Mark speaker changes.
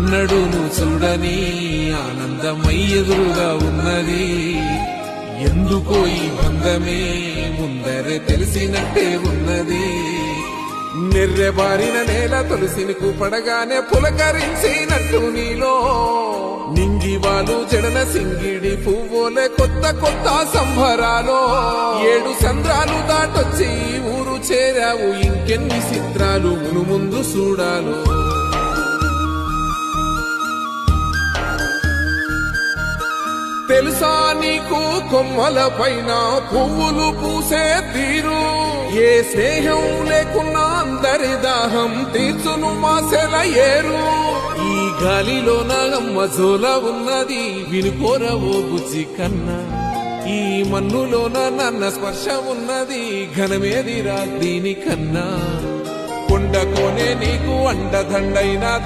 Speaker 1: ఎన్నడూను చూడని ఆనందమై ఎదురుగా ఉన్నది. ఎందుకో ఈ బంధమే ముందరే తెలిసినట్టే ఉన్నది. నెర్రెబారిన నేల తులసిని కూపడగానే పులకరించినట్టు నీలో నింగివాలు జడన సింగిడి పువ్వులే కొత్త కొత్త సంభరాలో. 7 సంద్రాలు దాటొచ్చి ఊరు చేరావు, ఇంకెన్ని చిత్రాలు మును ముందు చూడాలో. తెలుసా నీకు కొమ్మల పైన పువ్వులు పూసే తీరు, ఏ స్నేహం లేకున్నా అందరి దాహం తీర్చును మాసెల ఏరు. ఈ గాలిలో నాగమ్మ జోల ఉన్నది, వినుకోరవో బుజ్జి కన్నా. ఈ మన్నులోన నన్న స్పర్శ ఉన్నది, ఘనమేదిరా దీనికన్నా. కొండ కోనే నీకు అండదండైనది.